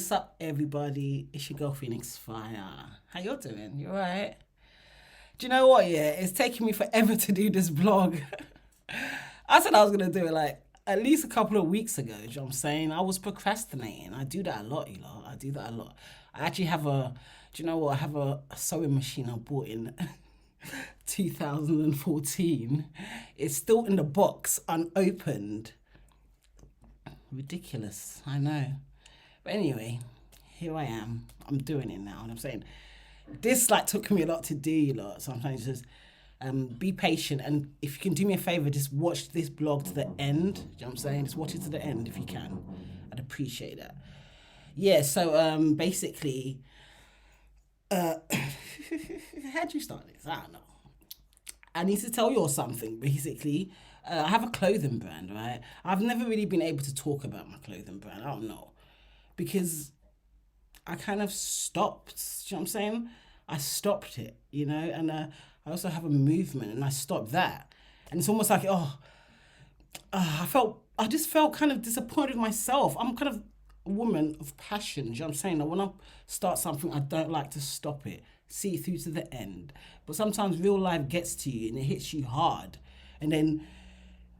What's up, everybody? It's your girl Phoenix Fire. How you doing? You alright? Do you know what? Yeah, it's taking me forever to do this vlog. I said I was gonna do it like at least a couple of weeks ago. You know what I'm saying? I was procrastinating. I do that a lot, you know. I do that a lot. I actually have a. Do you know what? I have a sewing machine I bought in 2014. It's still in the box, unopened. Ridiculous. I know. But anyway, here I am. I'm doing it now, and I'm saying this like took me a lot to do, you lot. Sometimes just be patient, and if you can do me a favor, just watch this blog to the end. You know what I'm saying? Just watch it to the end if you can. I'd appreciate that. Yeah. So basically, how'd you start this? I don't know. I need to tell you all something. Basically, I have a clothing brand, right? I've never really been able to talk about my clothing brand. I don't know. Because I kind of stopped. Do you know what I'm saying? I stopped it, you know, and I also have a movement, and I stopped that, and it's almost like I just felt kind of disappointed with myself. I'm kind of a woman of passion. Do you know what I'm saying? That when I start something, I don't like to stop it, see it through to the end. But sometimes real life gets to you and it hits you hard, and then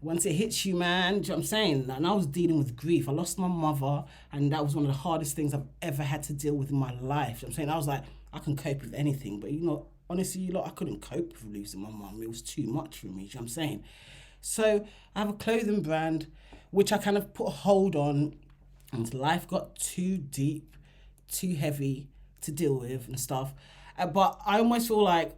once it hits you, man, do you know what I'm saying? And I was dealing with grief. I lost my mother, and that was one of the hardest things I've ever had to deal with in my life. You know what I'm saying? I was like, I can cope with anything. But, you know, honestly, you lot, I couldn't cope with losing my mum. It was too much for me, do you know what I'm saying? So I have a clothing brand, which I kind of put a hold on, and life got too deep, too heavy to deal with and stuff. But I almost feel like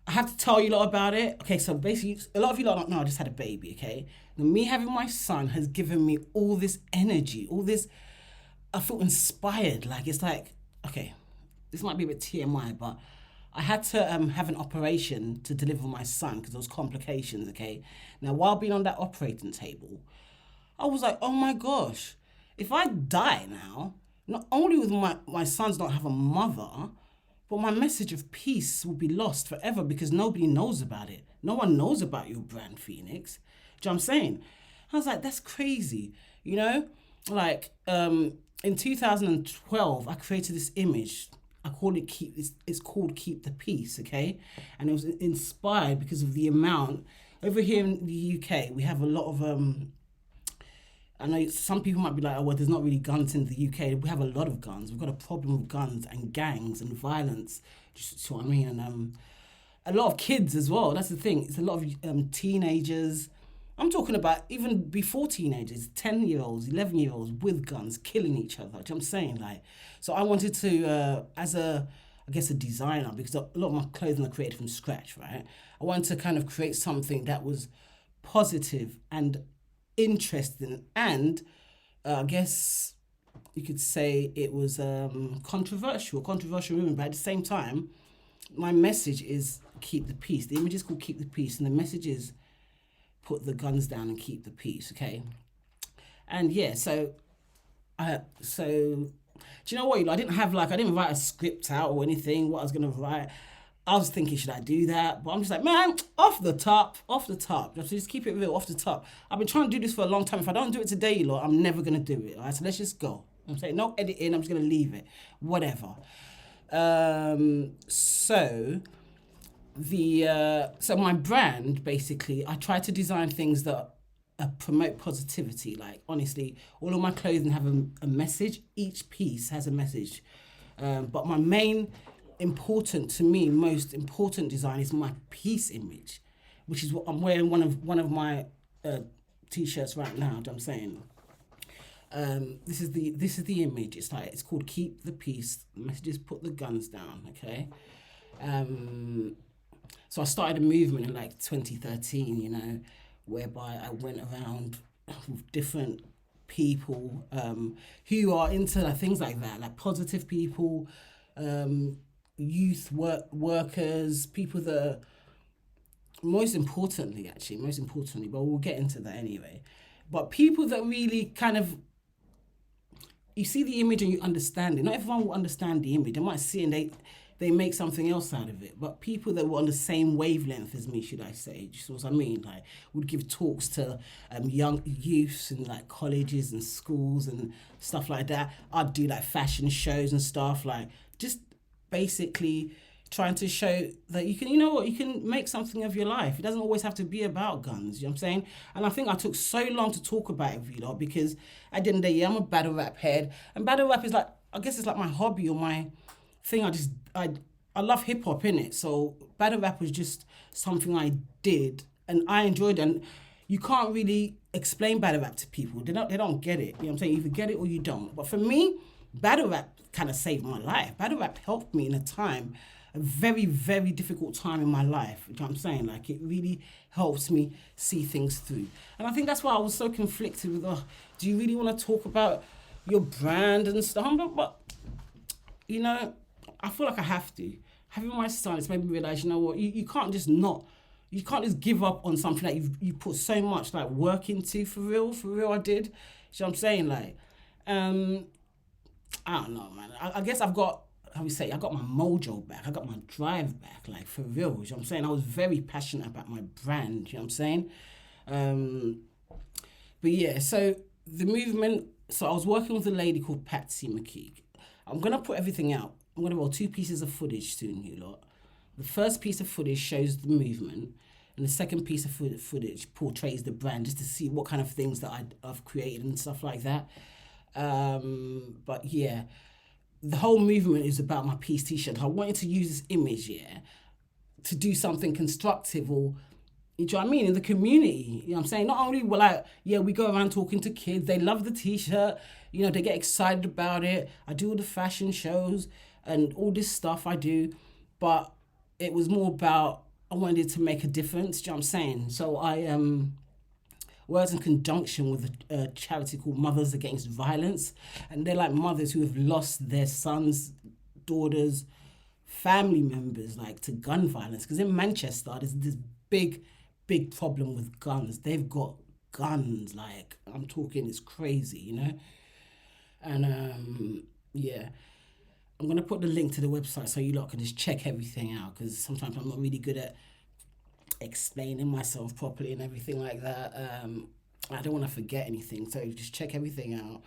I have to tell you a lot about it. Okay, so basically, a lot of you lot don't know I just had a baby, okay? Now, me having my son has given me all this energy, all this, I feel inspired. Like, it's like, okay, this might be a bit TMI, but I had to have an operation to deliver my son because there was complications, okay? Now, while being on that operating table, I was like, oh my gosh, if I die now, not only will my sons not have a mother, but my message of peace will be lost forever because nobody knows about it. No one knows about your brand, Phoenix. Do you know what I'm saying? I was like, that's crazy. You know? Like, in 2012, I created this image. I call it it's called Keep the Peace, okay? And it was inspired because of the amount. Over here in the UK, we have a lot of I know some people might be like, oh, well, there's not really guns in the UK. We have a lot of guns. We've got a problem with guns and gangs and violence. Just what I mean? And a lot of kids as well. That's the thing. It's a lot of teenagers. I'm talking about even before teenagers, 10-year-olds, 11-year-olds with guns, killing each other. Do you know what I'm saying? Like, so I wanted to, as a designer, because a lot of my clothing are created from scratch, right? I wanted to kind of create something that was positive and interesting, and I guess you could say it was controversial movement, but at the same time, my message is keep the peace. The image is called Keep the Peace, and the message is put the guns down and keep the peace, okay? And yeah, so do you know what? I didn't write a script out or anything, what I was going to write. I was thinking, should I do that? But I'm just like, man, off the top. Just keep it real, off the top. I've been trying to do this for a long time. If I don't do it today, I'm never going to do it. All right? So let's just go. I'm saying no editing. I'm just going to leave it. Whatever. So my brand, basically, I try to design things that promote positivity. Like, honestly, all of my clothing have a message. Each piece has a message. But my main most important design is my peace image, which is what I'm wearing. One of my t-shirts right now. You know what I'm saying? This is the image. It's called Keep the Peace. The message is put the guns down. Okay. So I started a movement in like 2013. You know, whereby I went around with different people who are into things like that, like positive people. Youth workers, people that are, most importantly, but we'll get into that anyway. But people that really kind of, you see the image and you understand it. Not everyone will understand the image. They might see it and they make something else out of it. But people that were on the same wavelength as me, should I say, just what I mean, like would give talks to young youths in like colleges and schools and stuff like that. I'd do like fashion shows and stuff, like just basically trying to show that you can, you know what, you can make something of your life. It doesn't always have to be about guns, you know what I'm saying? And I think I took so long to talk about it with you lot because at the end of the day, I'm a battle rap head. And battle rap is like, I guess it's like my hobby or my thing. I love hip hop, innit? So battle rap was just something I did and I enjoyed it. And you can't really explain battle rap to people. They don't get it. You know what I'm saying? You either get it or you don't. But for me, battle rap kind of saved my life. Battle rap helped me in a very, very difficult time in my life. You know what I'm saying? Like, it really helps me see things through. And I think that's why I was so conflicted with, do you really want to talk about your brand and stuff? But, you know, I feel like I have to. Having my son, it's made me realize, you know what, you can't just give up on something that you put so much like work into. For real I did. You know what I'm saying? Like, I don't know, man. I guess I've got, I got my mojo back. I got my drive back, like, for real. You know what I'm saying? I was very passionate about my brand, you know what I'm saying? But yeah, so the movement, so I was working with a lady called Patsy McKeague. I'm going to put everything out. I'm going to roll 2 pieces of footage soon, you lot. The first piece of footage shows the movement, and the second piece of footage portrays the brand, just to see what kind of things that I've created and stuff like that. But yeah, the whole movement is about my peace t-shirt. I wanted to use this image, yeah, to do something constructive or, you know what I mean, in the community. You know what I'm saying? Not only will we go around talking to kids, they love the t-shirt, you know, they get excited about it. I do all the fashion shows and all this stuff I do, but it was more about, I wanted to make a difference, do you know what I'm saying? So I works in conjunction with a charity called Mothers Against Violence. And they're like mothers who have lost their sons, daughters, family members, like, to gun violence. Because in Manchester, there's this big problem with guns. They've got guns, like, I'm talking, it's crazy, you know? And yeah, I'm going to put the link to the website so you lot can just check everything out, because sometimes I'm not really good at explaining myself properly and everything like that. I don't want to forget anything, so just check everything out.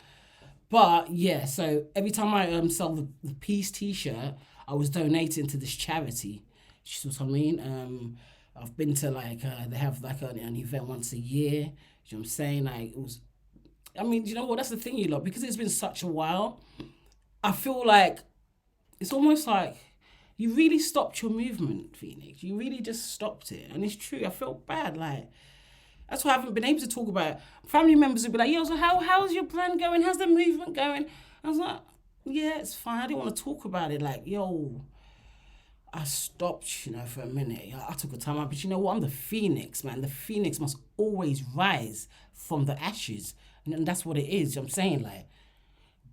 But yeah, so every time I sell the peace t-shirt, I was donating to this charity. You see what I mean? I've been to, like, they have like an event once a year. You know what I'm saying? Like, you know what, that's the thing, you lot, because it's been such a while, I feel like it's almost like you really stopped your movement, Phoenix. You really just stopped it. And it's true, I felt bad. Like, that's why I haven't been able to talk about it. Family members would be like, yo, so how's your brand going? How's the movement going? I was like, yeah, it's fine. I didn't want to talk about it. Like, yo, I stopped, you know, for a minute. I took a time out. But you know what? I'm the Phoenix, man. The Phoenix must always rise from the ashes. And that's what it is. You know what I'm saying? Like,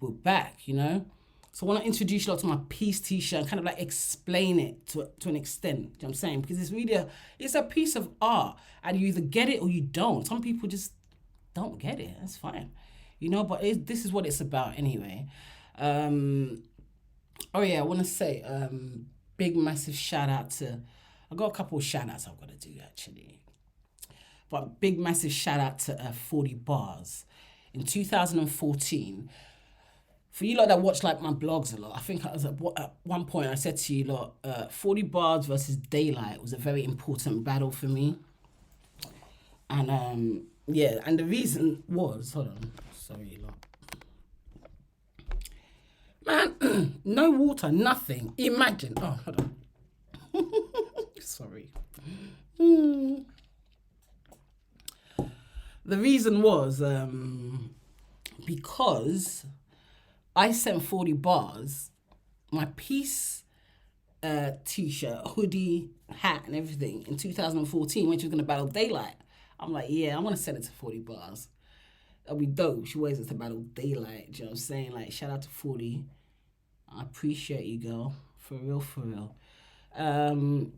we're back, you know? So I want to introduce you lot to my peace t-shirt and kind of like explain it to an extent. You know what I'm saying? Because it's really it's a piece of art, and you either get it or you don't. Some people just don't get it. That's fine, you know. But this is what it's about anyway. Oh yeah, I want to say big massive shout out to. I got a couple of shout outs I've got to do actually. But big massive shout out to 40 Bars in 2014. For you lot that watch like my blogs a lot, I think I was at one point I said to you lot, 40 Bars versus Daylight was a very important battle for me. And yeah, and the reason was, hold on, sorry lot. Man, no water, nothing. Imagine, oh, hold on. Sorry. The reason was because I sent 40 Bars my peace t-shirt, hoodie, hat and everything in 2014 when she was going to battle Daylight. I'm like, yeah, I want to send it to 40 Bars. That'll be dope. She wears it to battle Daylight. Do you know what I'm saying? Like, shout out to 40. I appreciate you, girl. For real, for real. But I'm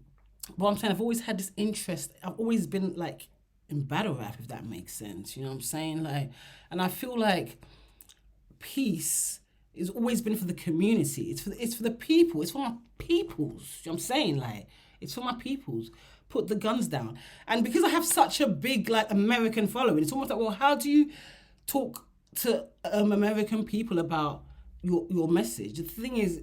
saying, I've always had this interest. I've always been, like, in battle rap, if that makes sense. You know what I'm saying? Like, and I feel like peace It's always been for the community. It's for the people. It's for my peoples. You know what I'm saying? Like, it's for my peoples. Put the guns down. And because I have such a big, like, American following, it's almost like, well, how do you talk to American people about your message? The thing is,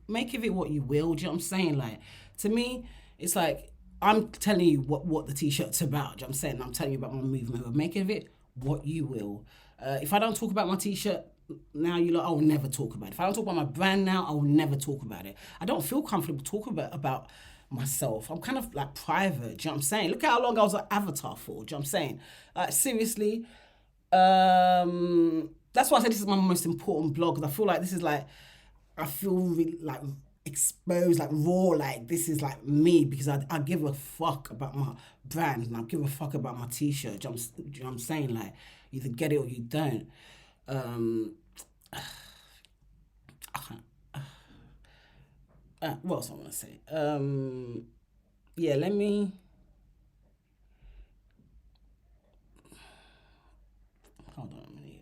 make of it what you will. Do you know what I'm saying? Like, to me, it's like, I'm telling you what the t-shirt's about. Do you know what I'm saying? I'm telling you about my movement. But make of it what you will. If I don't talk about my t-shirt now, I will never talk about it. If I don't talk about my brand now, I will never talk about it. I don't feel comfortable talking about myself. I'm kind of like private. Do you know what I'm saying? Look at how long I was an avatar for. Do you know what I'm saying? Seriously. That's why I said this is my most important blog, because I feel like this is like, I feel really like exposed, like raw, like this is like me, because I give a fuck about my brand and I give a fuck about my t-shirt. Do you know what I'm saying? Like, you either get it or you don't. What else I want to say? Yeah, let me. Hold on a minute.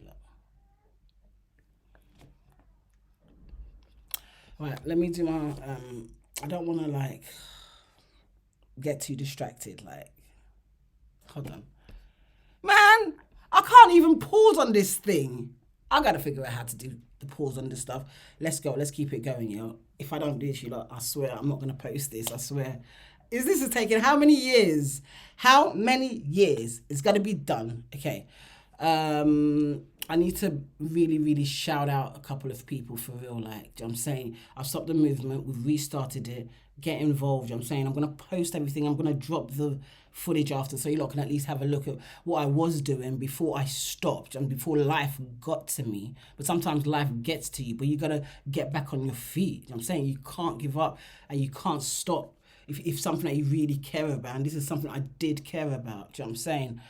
Right, let me do my. I don't want to like get too distracted. Like, hold on, man. I can't even pause on this thing. I gotta figure out how to do the pause on this stuff. Let's go. Let's keep it going, yo. If I don't do this, I swear I'm not gonna post this. I swear. This is taking how many years? How many years? It's gotta be done. Okay. I need to really, really shout out a couple of people for real. Like, do you know what I'm saying? I've stopped the movement. We've restarted it. Get involved. You know what I'm saying? I'm going to post everything. I'm going to drop the footage after, so you lot can at least have a look at what I was doing before I stopped and before life got to me. But sometimes life gets to you, but you got to get back on your feet. You know what I'm saying? You can't give up and you can't stop if something that you really care about. And this is something I did care about. Do you know what I'm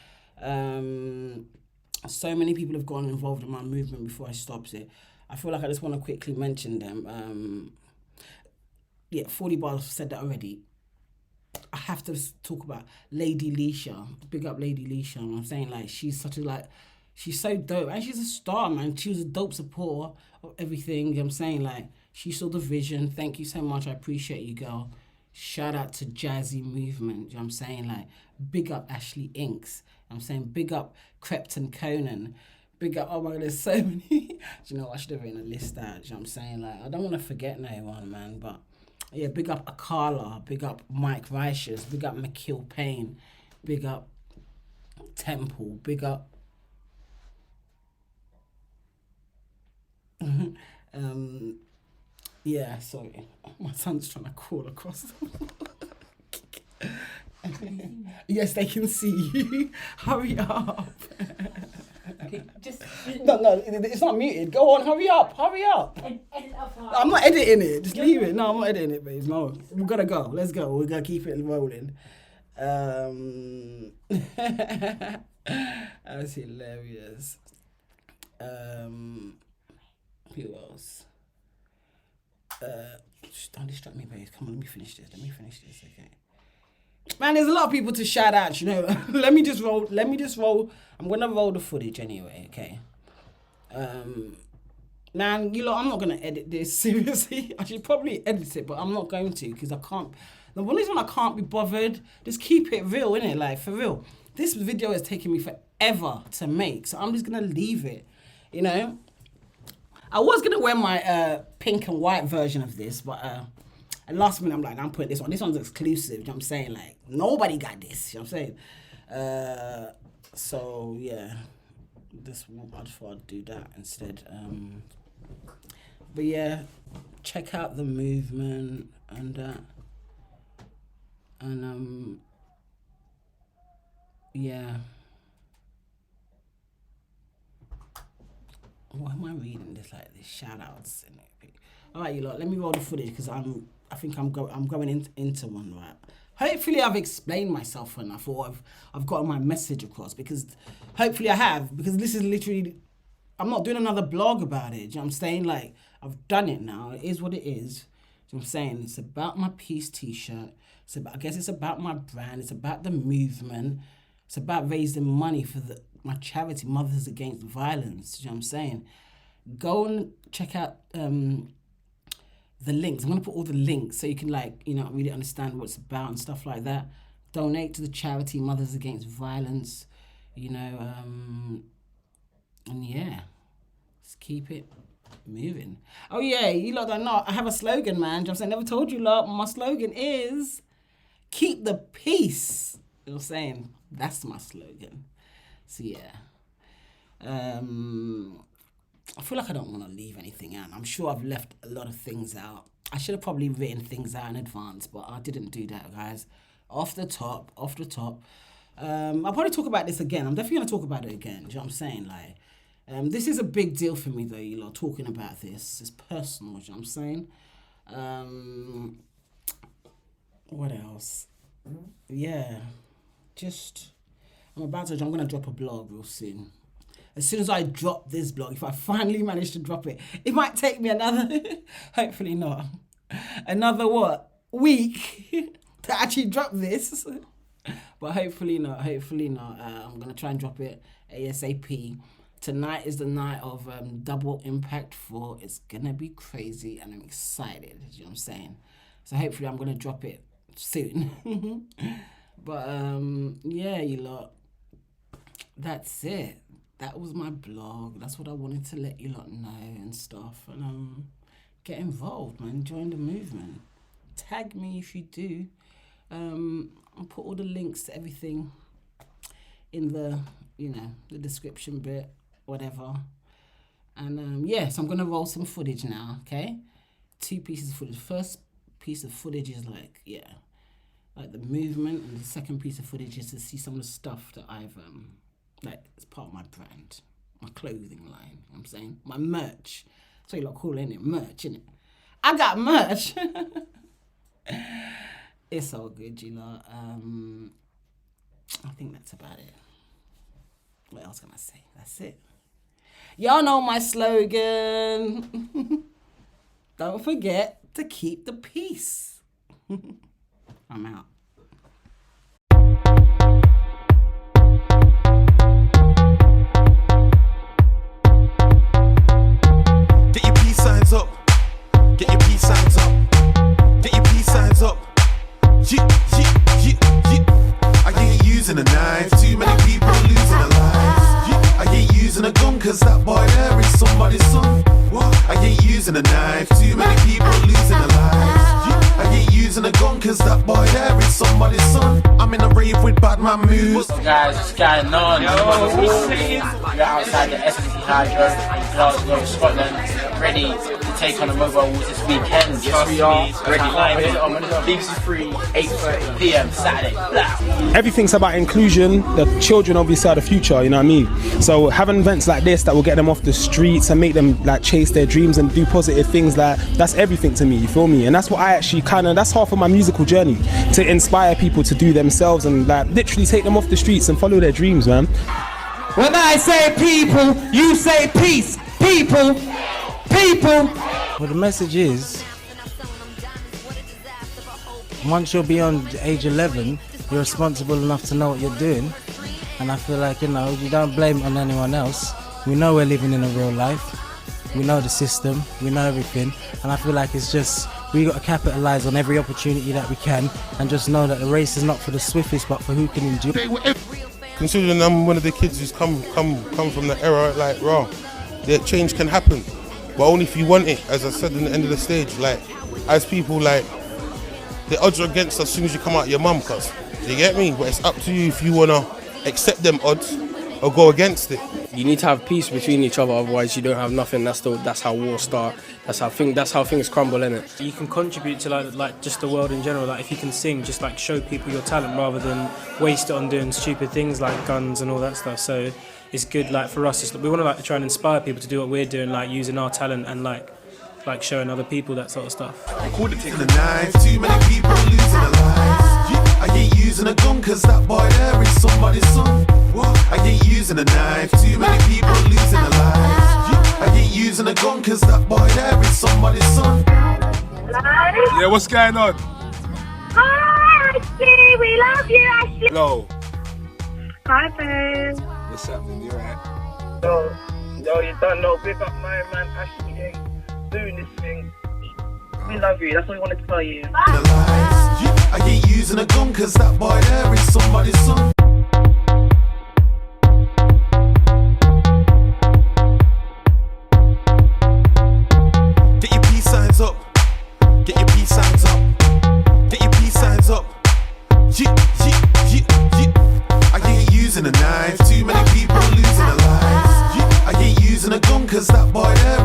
saying? So many people have gotten involved in my movement before I stopped it. I feel like I just want to quickly mention them. 40 Bars said that already. I have to talk about Lady Leisha. Big up Lady Leisha. I'm saying, like, she's so dope. And she's a star, man. She was a dope supporter of everything. You know what I'm saying? Like, she saw the vision. Thank you so much. I appreciate you, girl. Shout out to Jazzy Movement. You know what I'm saying? Like, big up Ashley Inks. I'm saying big up Crepton Conan. Big up, oh my God, there's so many. Do you know what? I should have written a list out. Do you know what I'm saying? Like, I don't want to forget no one, man. But yeah, big up Akala. Big up Mike Righteous. Big up McKill Payne. Big up Temple. Big up. Yeah, sorry. My son's trying to crawl across. Yes, they can see you. Hurry up. Okay, just No, it's not muted. Go on, hurry up. edit up. I'm not editing it. Just leave it. No, I'm not editing it, babes. No, we gotta go. Let's go. We gotta keep it rolling. That's hilarious. Who else? Don't distract me, babes. Come on, let me finish this. Okay. Man, there's a lot of people to shout out, you know. Let me just roll. I'm gonna roll the footage anyway, okay? Man, I'm not gonna edit this, seriously. I should probably edit it, but I'm not going to, because I can't. The one reason I can't be bothered, just keep it real, innit? Like, for real. This video has taken me forever to make, so I'm just gonna leave it, you know? I was gonna wear my pink and white version of this, but at last minute I'm like, I'm putting this on. This one's exclusive, you know what I'm saying? Like, nobody got this, you know what I'm saying? So yeah, I just thought I'd do that instead. But yeah, check out the movement and yeah. Why am I reading this like this? Shout outs and everything. All right, you lot. Let me roll the footage because I think I'm going into one, right. Hopefully I've explained myself enough, or I've gotten my message across, because hopefully I have, because this is literally, I'm not doing another blog about it. You know what I'm saying? Like, I've done it now. It is what it is. You know what I'm saying? It's about my peace t-shirt. I guess it's about my brand. It's about the movement. It's about raising money for my charity, Mothers Against Violence. You know what I'm saying? go and check out the links. I'm gonna put all the links so you can really understand what it's about and stuff like that. Donate to the charity Mothers Against Violence, and yeah, let's keep it moving. Oh yeah, you lot don't know, I have a slogan, man. I never told you lot. My slogan is keep the peace. You know what I'm saying? That's my slogan. So yeah. I feel like I don't want to leave anything out. I'm sure I've left a lot of things out. I should have probably written things out in advance, but I didn't do that, guys. Off the top. I'll probably talk about this again. I'm definitely going to talk about it again. Do you know what I'm saying? This is a big deal for me, though, you lot, talking about this. It's personal, do you know what I'm saying? What else? Yeah, I'm going to drop a blog real soon. As soon as I drop this blog, if I finally manage to drop it, it might take me hopefully not, week to actually drop this. But hopefully not. I'm going to try and drop it ASAP. Tonight is the night of Double Impact 4. It's going to be crazy and I'm excited. You know what I'm saying? So hopefully I'm going to drop it soon. But yeah, you lot. That's it. That was my blog. That's what I wanted to let you lot know and stuff. And get involved, man. Join the movement. Tag me if you do. I'll put all the links to everything in the description bit, whatever. And so I'm gonna roll some footage now. Okay, 2 pieces of footage. First piece of footage is like the movement, and the second piece of footage is to see some of the stuff that I've it's part of my brand, my clothing line. You know what I'm saying? My merch. That's what you lot call it, innit? Merch, innit? I got merch. It's all good, you lot. I think that's about it. What else can I say? That's it. Y'all know my slogan. Don't forget to keep the peace. I'm out. Get your peace signs up. Get your peace signs up. Get your peace signs up. Yeah. I ain't using a knife. Too many people losing their lives. I ain't using a gun, cause that boy there is somebody's son. I ain't using a knife. Too many people losing their lives. I ain't using a gun, cause that boy there is somebody's son. I'm in a rave with bad man moves. Guys, what's going on? We're outside the SSE Hydro in Glasgow, Scotland, ready to take on the Mobile Wars this weekend. Yes, we are. Ready. On BBC 3, 8:30 PM Saturday. Blah. Everything's about inclusion. The children obviously are the future, you know what I mean? So having events like this that will get them off the streets and make them chase their dreams and do positive things, that's everything to me, you feel me? And that's what I actually that's half of my musical journey, to inspire people to do themselves and literally take them off the streets and follow their dreams, man. When I say people, you say peace. People. Well, the message is, once you're beyond age 11, you're responsible enough to know what you're doing. And I feel like, you don't blame it on anyone else. We know we're living in a real life. We know the system. We know everything. And I feel like it's just, we got to capitalise on every opportunity that we can and just know that the race is not for the swiftest, but for who can endure. Considering I'm one of the kids who's come from the era, that change can happen, but only if you want it. As I said in the end of the stage, as people, the odds are against us as soon as you come out of your mum, cuz. You get me? But it's up to you if you want to accept them odds or go against it. You need to have peace between each other, otherwise you don't have nothing. That's how wars start. That's how things crumble, innit? You can contribute to just the world in general. If you can sing, just show people your talent rather than waste it on doing stupid things like guns and all that stuff. So it's good for us. We want to try and inspire people to do what we're doing, using our talent and showing other people that sort of stuff. The knife, too many people losing their lives. I ain't using a gun, cause that boy there is somebody's son. I ain't using a knife, too many people losing their lives. I ain't using a gun, cause that boy there is somebody's son. Hello? Yeah, what's going on? Hi, Ashley, we love you, Ashley. Hello. Hi, babe. What's happening? You alright? Oh, Yo, you don't know. Big up my man Ashley Ing, doing this thing. We love you. That's what we wanted to tell you. I ain't using a gun cause that boy there is somebody's son. Get your peace signs up. Get your peace signs up. Get your peace signs up. I ain't using a knife. Too many people losing their lives. I ain't using a gun cause that boy there